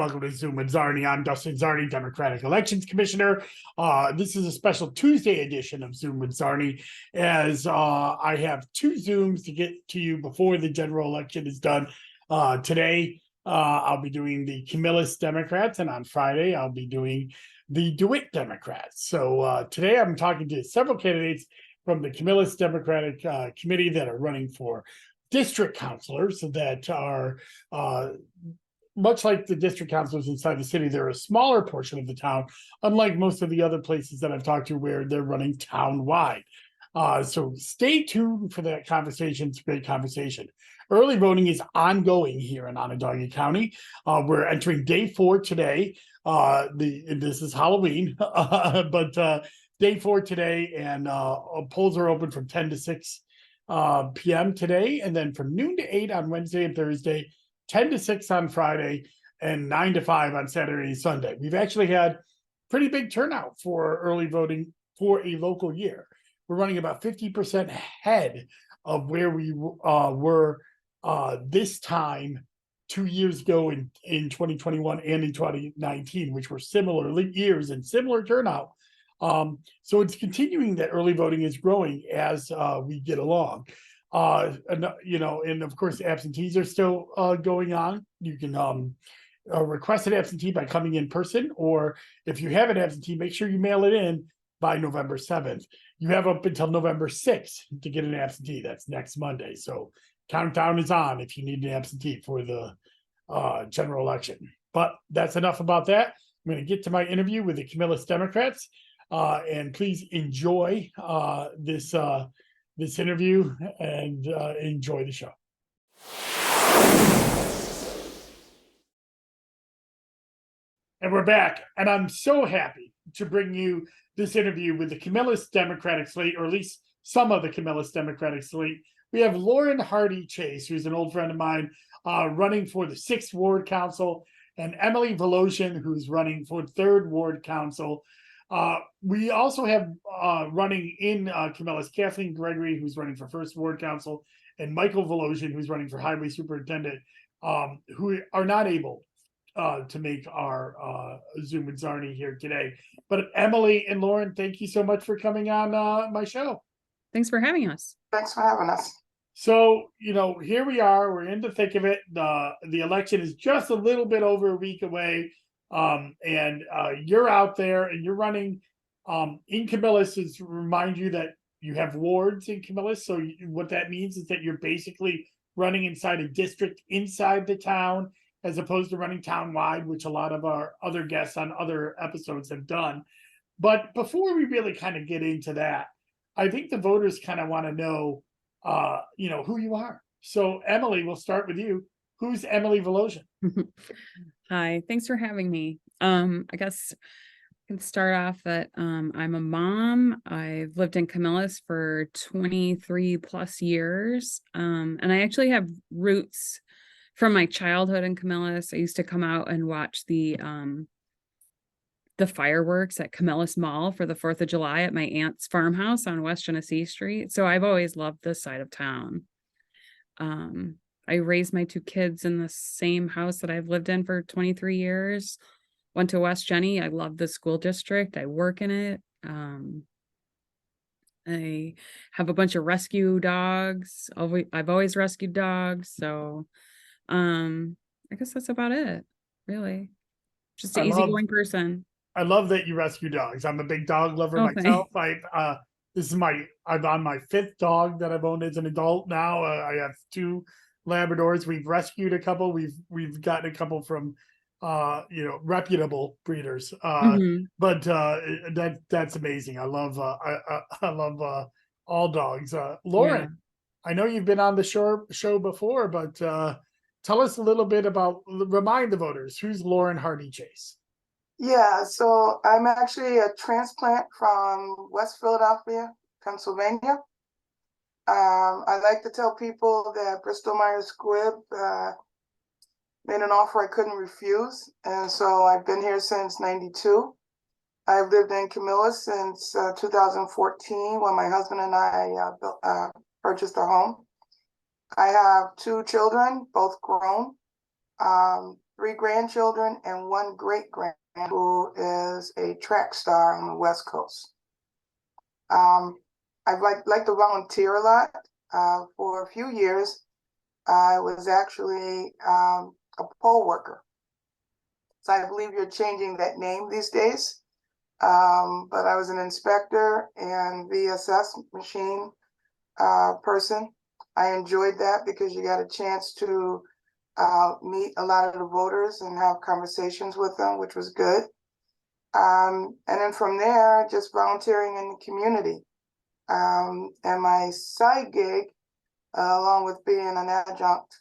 Welcome to Zoom with Czarny. I'm Dustin Czarny, Democratic Elections Commissioner. This is a special Tuesday edition of Zoom with Czarny, as I have two Zooms to get to you before the general election is done. Today, I'll be doing the Camillus Democrats, and on Friday, I'll be doing the DeWitt Democrats. So today, I'm talking to several candidates from the Camillus Democratic Committee that are running for district councilors that are much like the district councilors inside the city. They're a smaller portion of the town, unlike most of the other places that I've talked to where they're running town-wide. So stay tuned for that conversation. It's a great conversation. Early voting is ongoing here in Onondaga County. We're entering day 4 today. This is Halloween, but day 4 today, and polls are open from 10 to 6 p.m. today, and then from noon to 8 on Wednesday and Thursday, 10 to 6 on Friday, and 9 to 5 on Saturday and Sunday. We've actually had pretty big turnout for early voting for a local year. We're running about 50% ahead of where we were this time 2 years ago in 2021 and in 2019, which were similar years and similar turnout. So it's continuing that early voting is growing as we get along. And of course, absentees are still going on. You can request an absentee by coming in person, or if you have an absentee, make sure you mail it in by November 7th. You have up until November 6th to get an absentee. That's next Monday. So countdown is on if you need an absentee for the general election. But that's enough about that. I'm going to get to my interview with the Camillus Democrats, and please enjoy this interview and enjoy the show. And we're back, and I'm so happy to bring you this interview with the Camillus Democratic slate, or at least some of the Camillus Democratic slate. We have Lauren Hardee Chase, who's an old friend of mine, running for the 6th Ward Council, and Emily Woloszyn, who's running for 3rd Ward Council. We also have running in Camillus, Kathleen Gregory, who's running for 1st Ward Council, and Michael Woloszyn, who's running for Highway Superintendent, who are not able to make our Zoom with Czarny here today. But Emily and Lauren, thank you so much for coming on my show. Thanks for having us. Thanks for having us. So, here we are. We're in the thick of it. The election is just a little bit over a week away. And you're out there and you're running in Camillus. To remind you that you have wards in Camillus. So what that means is that you're basically running inside a district inside the town, as opposed to running town-wide, which a lot of our other guests on other episodes have done. But before we really kind of get into that, I think the voters kind of want to know, who you are. So Emily, we'll start with you. Who's Emily Woloszyn? Hi, thanks for having me. I guess I can start off that I'm a mom. I've lived in Camillus for 23 plus years. And I actually have roots from my childhood in Camillus. I used to come out and watch the fireworks at Camillus Mall for the 4th of July at my aunt's farmhouse on West Genesee Street. So I've always loved this side of town. I raised my 2 kids in the same house that I've lived in for 23 years. Went to West Genny. I love the school district. I work in it. I have a bunch of rescue dogs. I've always rescued dogs. So I guess that's about it, really. Just an easygoing person. I love that you rescue dogs. I'm a big dog lover myself. I'm on my 5th dog that I've owned as an adult now. I have 2 Labradors. We've rescued a couple. We've gotten a couple from reputable breeders. But that's amazing. I love all dogs. Lauren, yeah. I know you've been on the show before, but tell us a little bit remind the voters, who's Lauren Hardee Chase? Yeah, so I'm actually a transplant from West Philadelphia, Pennsylvania. I like to tell people that Bristol Myers Squibb made an offer I couldn't refuse. And so I've been here since '92. I've lived in Camillus since 2014 when my husband and I purchased a home. I have 2 children, both grown. 3 grandchildren, and 1 great-grand who is a track star on the West Coast. I'd like to volunteer a lot. For a few years, I was actually a poll worker. So I believe you're changing that name these days. But I was an inspector and VSS machine person. I enjoyed that because you got a chance to meet a lot of the voters and have conversations with them, which was good. And then from there, just volunteering in the community. And my side gig, along with being an adjunct,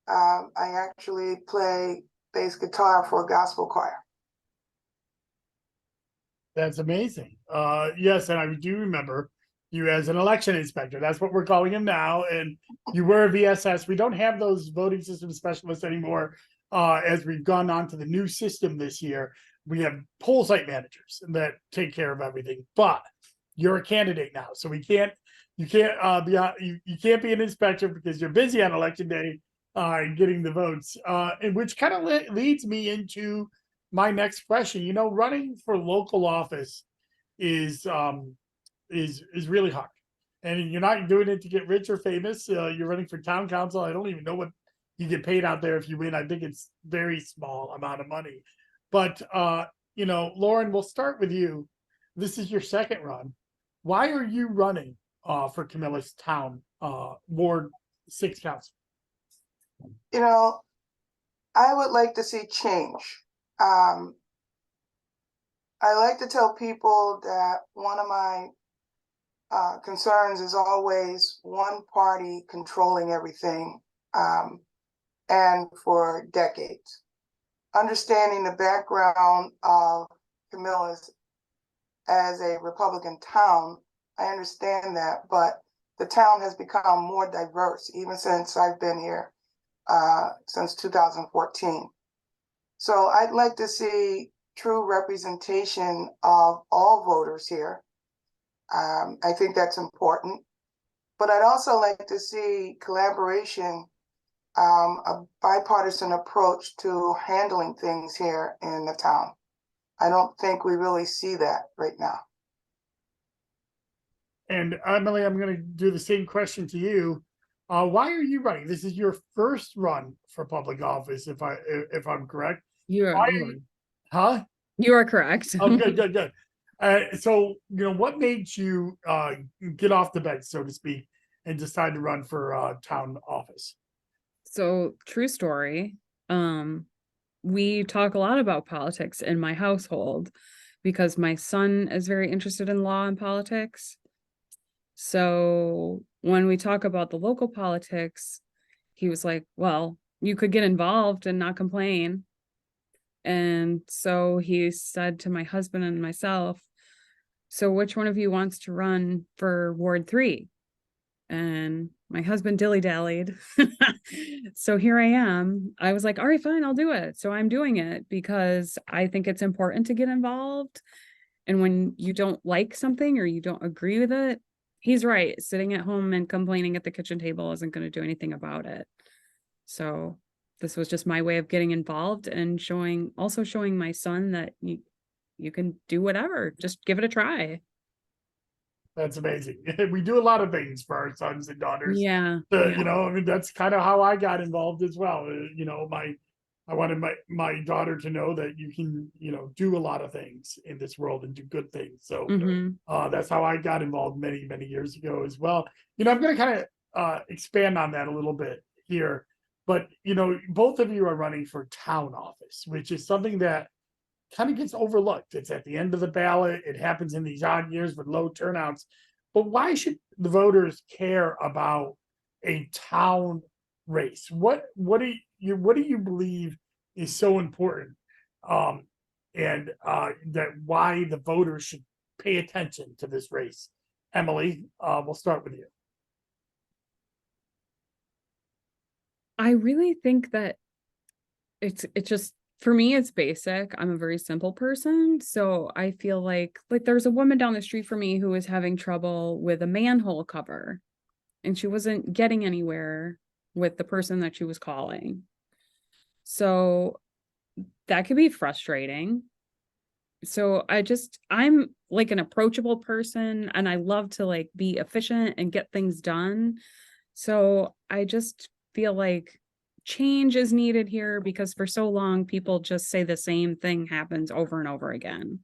I actually play bass guitar for a gospel choir. That's amazing. Yes, and I do remember you as an election inspector. That's what we're calling him now. And you were a VSS. We don't have those voting system specialists anymore. As we've gone on to the new system this year, we have poll site managers that take care of everything. But you're a candidate now, so you can't be an inspector because you're busy on election day getting the votes. And which kind of leads me into my next question. You know, running for local office is really hard, and you're not doing it to get rich or famous. You're running for town council. I don't even know what you get paid out there if you win. I think it's very small amount of money. But you know, Lauren, we'll start with you. This is your second run. Why are you running for Camillus Town Ward 6 Council? You know, I would like to see change. I like to tell people that one of my concerns is always one party controlling everything, and for decades. Understanding the background of Camillus as a Republican town, I understand that, but the town has become more diverse even since I've been here, since 2014. So I'd like to see true representation of all voters here. I think that's important, but I'd also like to see collaboration, a bipartisan approach to handling things here in the town. I don't think we really see that right now. And Emily, I'm going to do the same question to you. Why are you running? This is your first run for public office, if I'm correct. You Huh? You are correct. Oh, good. So, you know, what made you get off the bench, so to speak, and decide to run for town office? So, true story. We talk a lot about politics in my household because my son is very interested in law and politics. So when we talk about the local politics, he was like, well, you could get involved and not complain. And so he said to my husband and myself, so which one of you wants to run for Ward 3? And my husband dilly-dallied. So here I am. I was like, all right, fine, I'll do it. So I'm doing it because I think it's important to get involved. And when you don't like something or you don't agree with it, he's right. Sitting at home and complaining at the kitchen table isn't going to do anything about it. So this was just my way of getting involved and showing my son that you can do whatever. Just give it a try. That's amazing. We do a lot of things for our sons and daughters. Yeah. You know, I mean, that's kind of how I got involved as well. You know, I wanted my daughter to know that you can, you know, do a lot of things in this world and do good things. So that's how I got involved many, many years ago as well. You know, I'm going to kind of expand on that a little bit here. But, you know, both of you are running for town office, which is something that kind of gets overlooked. It's at the end of the ballot. It happens in these odd years with low turnouts. But why should the voters care about a town race? What do you believe is so important, and that why the voters should pay attention to this race? Emily, we'll start with you. I really think that it's just, for me, it's basic. I'm a very simple person. So I feel like there's a woman down the street from me who was having trouble with a manhole cover, and she wasn't getting anywhere with the person that she was calling. So that could be frustrating. So I'm like an approachable person and I love to like be efficient and get things done. So I just feel like change is needed here because for so long people just say the same thing happens over and over again.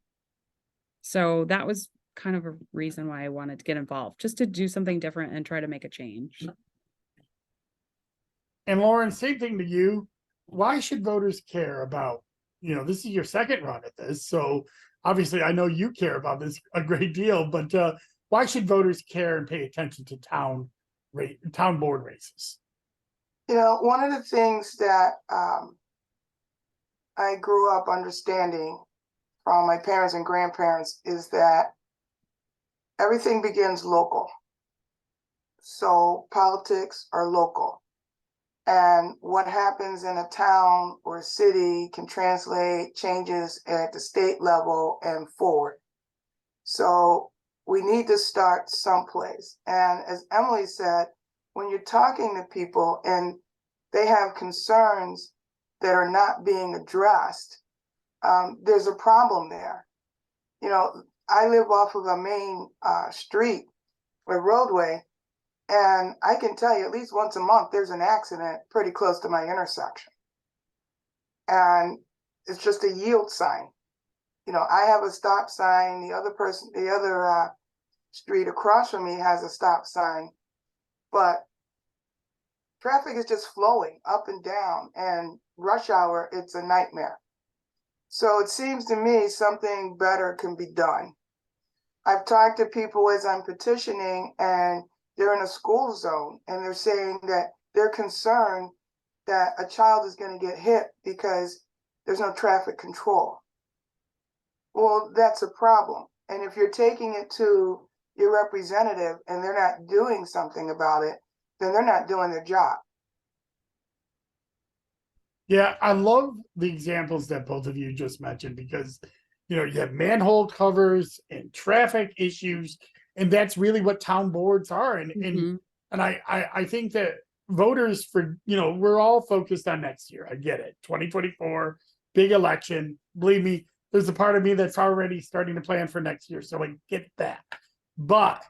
So that was kind of a reason why I wanted to get involved, just to do something different and try to make a change. And Lauren, same thing to you. Why should voters care about, this is your second run at this. So obviously I know you care about this a great deal, but why should voters care and pay attention to town board races? One of the things that I grew up understanding from my parents and grandparents is that everything begins local. So politics are local. And what happens in a town or city can translate changes at the state level and forward. So we need to start someplace. And as Emily said, when you're talking to people and they have concerns that are not being addressed, there's a problem there. I live off of a main street or roadway, and I can tell you at least once a month, there's an accident pretty close to my intersection. And it's just a yield sign. I have a stop sign. The other street across from me has a stop sign, but traffic is just flowing up and down, and rush hour, it's a nightmare. So it seems to me something better can be done. I've talked to people as I'm petitioning, and they're in a school zone, and they're saying that they're concerned that a child is going to get hit because there's no traffic control. Well, that's a problem. And if you're taking it to your representative and they're not doing something about it, then they're not doing their job. Yeah, I love the examples that both of you just mentioned because, you have manhole covers and traffic issues, and that's really what town boards are. And I think that voters we're all focused on next year. I get it. 2024, big election. Believe me, there's a part of me that's already starting to plan for next year. So I get that. But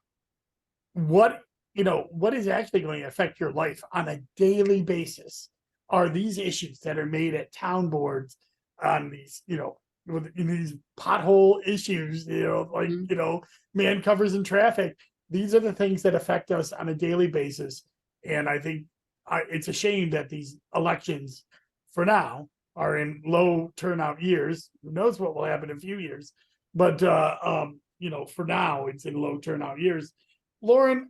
what is actually going to affect your life on a daily basis are these issues that are made at town boards on these, in these pothole issues, man covers in traffic. These are the things that affect us on a daily basis. And I think it's a shame that these elections for now are in low turnout years. Who knows what will happen in a few years, but for now it's in low turnout years. Lauren,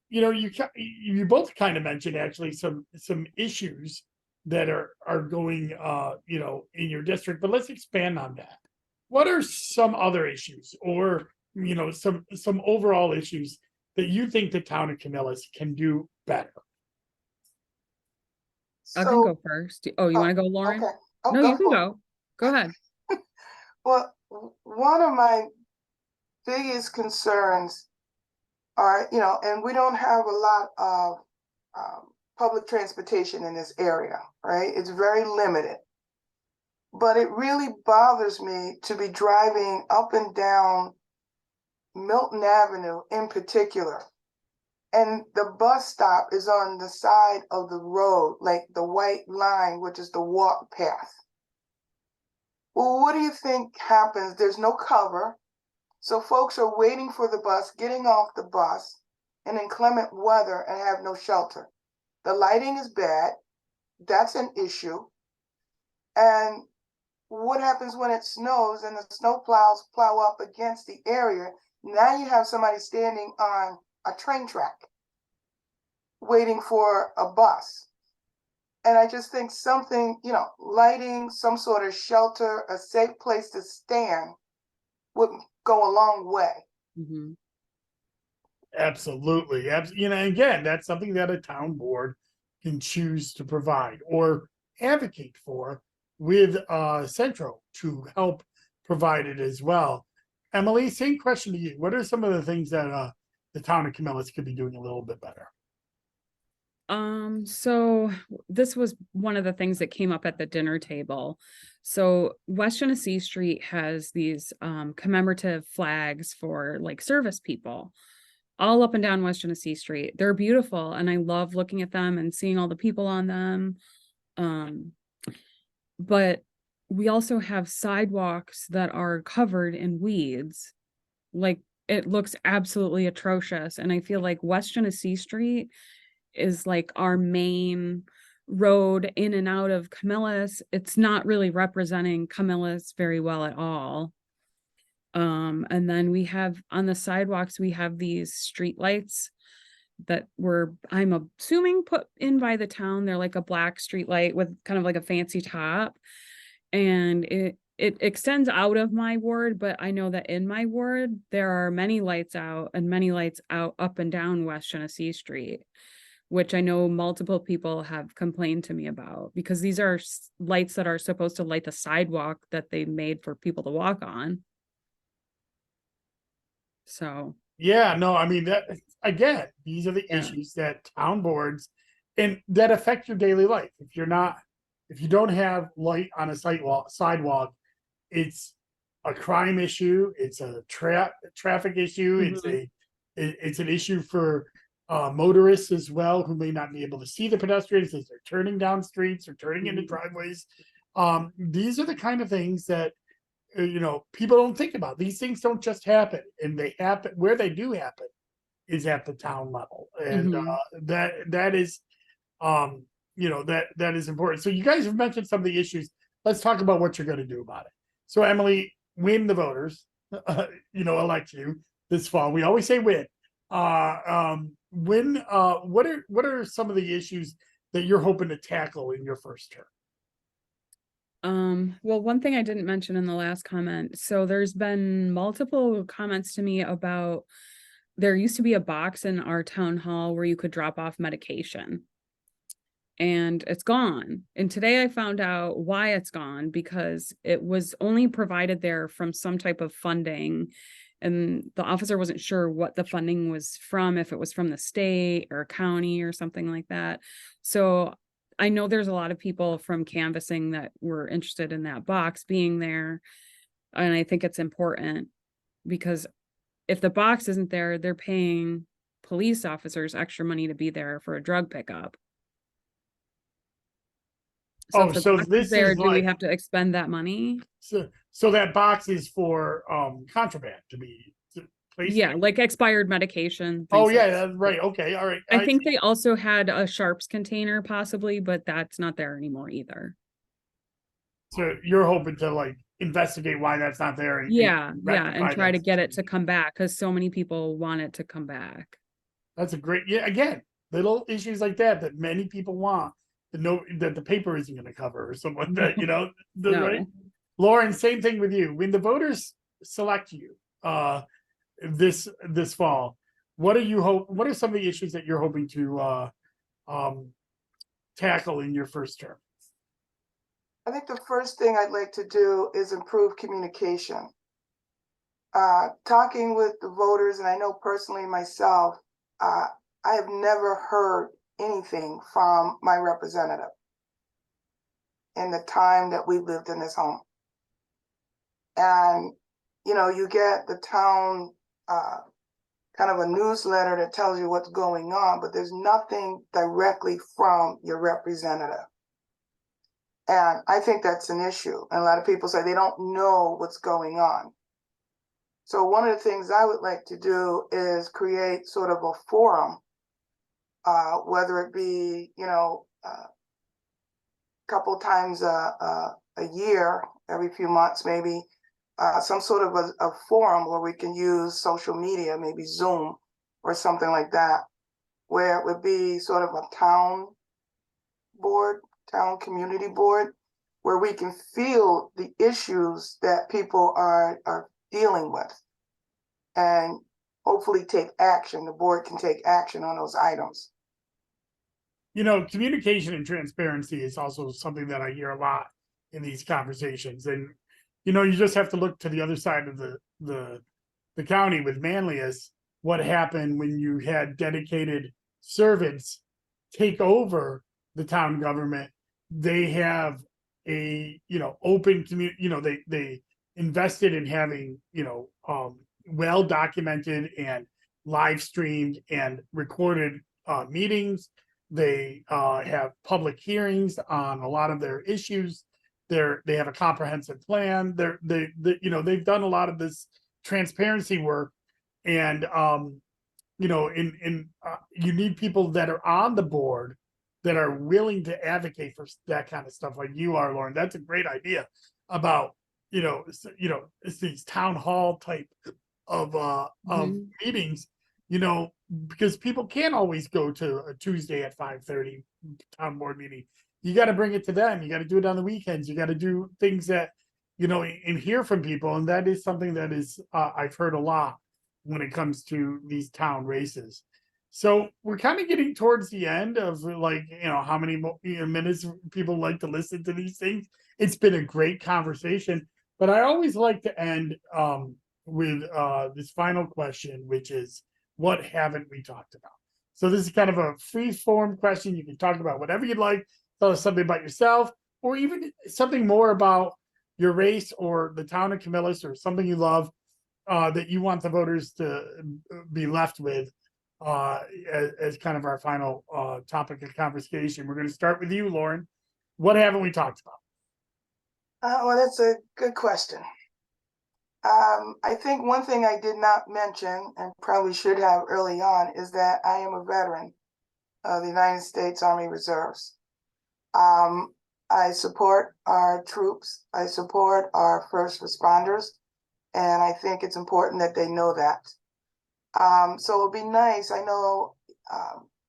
you both kind of mentioned actually some issues that are going in your district, but let's expand on that. What are some other issues or some overall issues that you think the town of Camillus can do better? I can go first. Oh, you want to go, Lauren? Okay. No, you can go. Go ahead. Well, one of my biggest concerns are, and we don't have a lot of public transportation in this area, right? It's very limited. But it really bothers me to be driving up and down Milton Avenue in particular. And the bus stop is on the side of the road, like the white line, which is the walk path. Well, what do you think happens? There's no cover. So folks are waiting for the bus, getting off the bus in inclement weather and have no shelter. The lighting is bad. That's an issue. And what happens when it snows and the snow plows plow up against the area? Now you have somebody standing on a train track waiting for a bus. And I just think something, lighting, some sort of shelter, a safe place to stand would go a long way. Mm-hmm. Absolutely. Again, that's something that a town board can choose to provide or advocate for with Centro to help provide it as well. Emily, same question to you. What are some of the things that the town of Camillus could be doing a little bit better? So this was one of the things that came up at the dinner table. So West Genesee Street has these commemorative flags for like service people all up and down West Genesee Street. They're beautiful and I love looking at them and seeing all the people on them. But we also have sidewalks that are covered in weeds. Like it looks absolutely atrocious. And I feel like West Genesee Street is like our main road in and out of Camillus. It's not really representing Camillus very well at all. And then we have on the sidewalks, we have these street lights that were, I'm assuming, put in by the town. They're like a black street light with kind of like a fancy top. And it extends out of my ward, but I know that in my ward, there are many lights out and many lights out up and down West Genesee Street, which I know multiple people have complained to me about because these are lights that are supposed to light the sidewalk that they made for people to walk on. So Yeah, no, I mean that again, these are the issues that town boards and that affect your daily life. If you don't have light on a sidewalk, it's a crime issue, it's a traffic issue, it's an issue for motorists as well who may not be able to see the pedestrians as they're turning down streets or turning into driveways. These are the kind of things that people don't think about. These things don't just happen, and they happen where they do happen is at the town level, and that is that is important. So you guys have mentioned some of the issues. Let's talk about what you're going to do about it. So Emily, when the voters elect you this fall, we always say when. What are some of the issues that you're hoping to tackle in your first term? Well, one thing I didn't mention in the last comment. So there's been multiple comments to me about there used to be a box in our town hall where you could drop off medication. And it's gone. And today I found out why it's gone, because it was only provided there from some type of funding. And the officer wasn't sure what the funding was from, if it was from the state or county or something like that. So I know there's a lot of people from canvassing that were interested in that box being there. And I think it's important because if the box isn't there, they're paying police officers extra money to be there for a drug pickup. So if the box is there, do we have to expend that money? So that box is for contraband to be placed? Yeah, like expired medication. Oh yeah, that's right. Okay, all right. I think they also had a sharps container possibly, but that's not there anymore either. So you're hoping to like investigate why that's not there and and try to get it to come back because so many people want it to come back. That's a great, again, little issues like that many people want to know that the paper isn't going to cover or something like that, right? Lauren, same thing with you. When the voters select you this fall, what are some of the issues that you're hoping to tackle in your first term? I think the first thing I'd like to do is improve communication. Talking with the voters, and I know personally myself, I have never heard anything from my representative in the time that we lived in this home. And, you get the town kind of a newsletter that tells you what's going on, but there's nothing directly from your representative. And I think that's an issue. And a lot of people say they don't know what's going on. So one of the things I would like to do is create sort of a forum, whether it be, a couple times a year, every few months, maybe, some sort of a forum where we can use social media, maybe Zoom or something like that, where it would be sort of a town community board, where we can feel the issues that people are dealing with and hopefully take action. The board can take action on those items. Communication and transparency is also something that I hear a lot in these conversations. And, you just have to look to the other side of the county with Manlius, what happened when you had dedicated servants take over the town government, they have a, open community, they invested in having, well documented and live streamed and recorded meetings. They have public hearings on a lot of their issues. They have a comprehensive plan. They've done a lot of this transparency work, and you need people that are on the board that are willing to advocate for that kind of stuff, like you are, Lauren. That's a great idea about it's these town hall type of meetings, because people can't always go to a Tuesday at 5:30 town board meeting. You got to bring it to them. You got to do it on the weekends. You got to do things that, and hear from people. And that is something that is, I've heard a lot when it comes to these town races. So we're kind of getting towards the end of, like, how many minutes people like to listen to these things. It's been a great conversation, but I always like to end with this final question, which is, what haven't we talked about? So this is kind of a free form question. You can talk about whatever you'd like. Tell us something about yourself, or even something more about your race or the town of Camillus, or something you love that you want the voters to be left with as kind of our final topic of conversation. We're going to start with you, Lauren. What haven't we talked about? Well, that's a good question. I think one thing I did not mention, and probably should have early on, is that I am a veteran of the United States Army Reserves. I support our troops. I support our first responders. And I think it's important that they know that. So it'll be nice. I know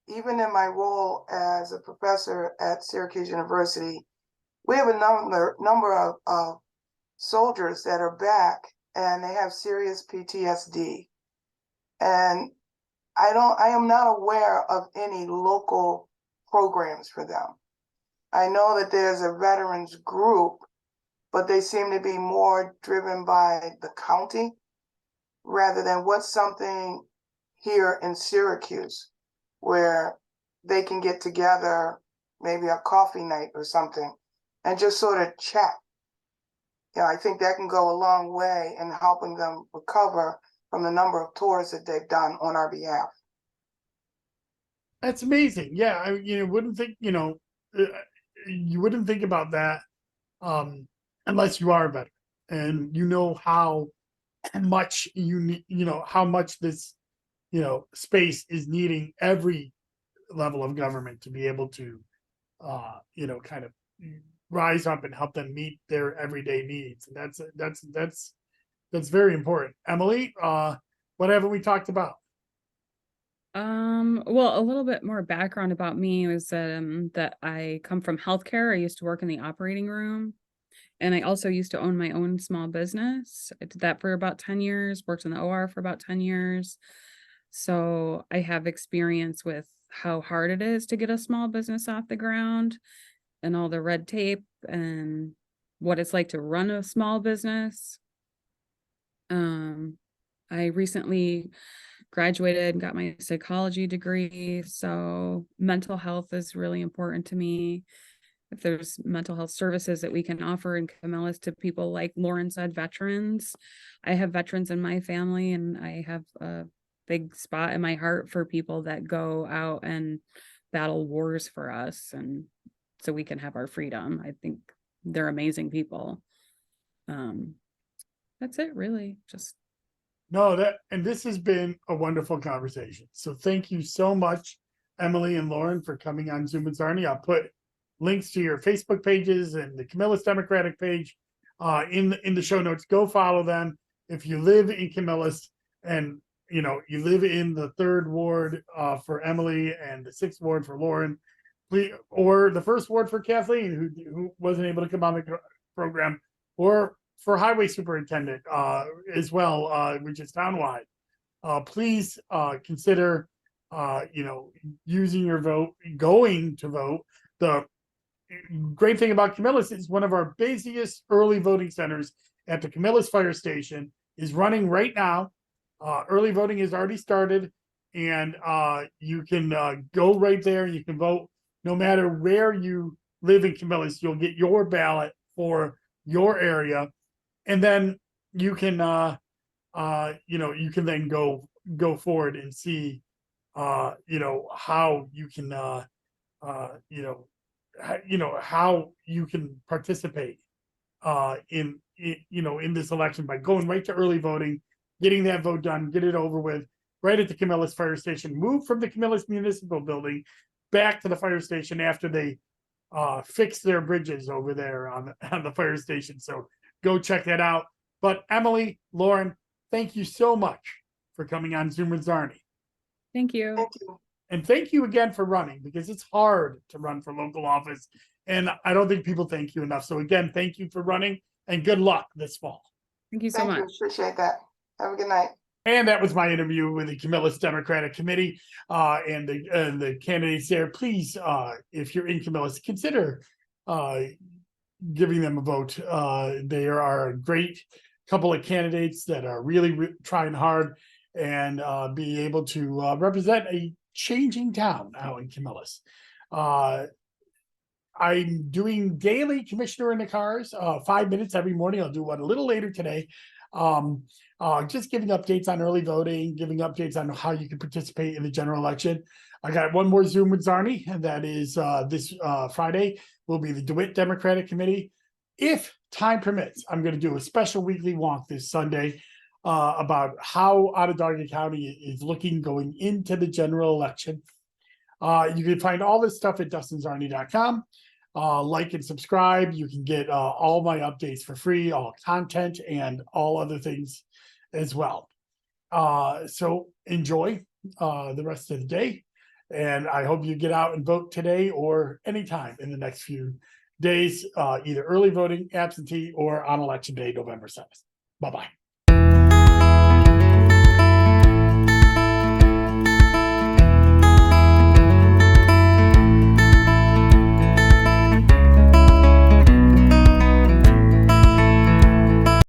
even in my role as a professor at Syracuse University, we have a number of soldiers that are back and they have serious PTSD. And I am not aware of any local programs for them. I know that there's a veterans group, but they seem to be more driven by the county rather than what's something here in Syracuse where they can get together, maybe a coffee night or something, and just sort of chat. I think that can go a long way in helping them recover from the number of tours that they've done on our behalf. That's amazing. Yeah, wouldn't think, you wouldn't think about that unless you are a veteran and how much you need, how much this, space is needing every level of government to be able to, kind of rise up and help them meet their everyday needs. And that's very important. Emily, what haven't we talked about? Well, a little bit more background about me was that I come from healthcare. I used to work in the operating room, and I also used to own my own small business. I did that for about 10 years, worked in the OR for about 10 years. So I have experience with how hard it is to get a small business off the ground and all the red tape and what it's like to run a small business. I recently graduated and got my psychology degree. So mental health is really important to me. If there's mental health services that we can offer in Camillus to people, like Lauren said, veterans. I have veterans in my family, and I have a big spot in my heart for people that go out and battle wars for us, and so we can have our freedom. I think they're amazing people. That's it, really. Just and this has been a wonderful conversation. So thank you so much, Emily and Lauren, for coming on Zoom with Czarny. I'll put links to your Facebook pages and the Camillus Democratic page in the show notes. Go follow them. If you live in Camillus and you live in the 3rd ward for Emily and the 6th ward for Lauren, please, or the 1st ward for Kathleen, who wasn't able to come on the program, or for highway superintendent as well, which is townwide. Please consider using your vote, going to vote. The great thing about Camillus is one of our busiest early voting centers at the Camillus Fire Station is running right now. Early voting has already started, and you can go right there. You can vote no matter where you live in Camillus. You'll get your ballot for your area, and then you can you can then go forward and see how you can how you can participate in this election by going right to early voting, getting that vote done, get it over with right at the Camillus Fire Station. Move from the Camillus Municipal Building back to the fire station after they fix their bridges over there on the fire station. So go check that out. But Emily, Lauren, thank you so much for coming on Zoom with Czarny. Thank you. Thank you. And thank you again for running, because it's hard to run for local office. And I don't think people thank you enough. So again, thank you for running, and good luck this fall. Thank you so Thank much. you. Appreciate that. Have a good night. And that was my interview with the Camillus Democratic Committee and the candidates there. Please, if you're in Camillus, consider giving them a vote. They are a great couple of candidates that are really trying hard and be able to represent a changing town out in Camillus. I'm doing daily Commissioner in the Cars, 5 minutes every morning. I'll do one a little later today. Just giving updates on early voting, giving updates on how you can participate in the general election. I got one more Zoom with Czarny, and that is this Friday will be the DeWitt Democratic Committee. If time permits, I'm going to do a special weekly walk this Sunday about how Onondaga County is looking going into the general election. You can find all this stuff at dustinczarny.com. Like and subscribe. You can get all my updates for free, all content and all other things as well. So enjoy the rest of the day. And I hope you get out and vote today or anytime in the next few days, either early voting, absentee, or on election day, November 7th. Bye-bye.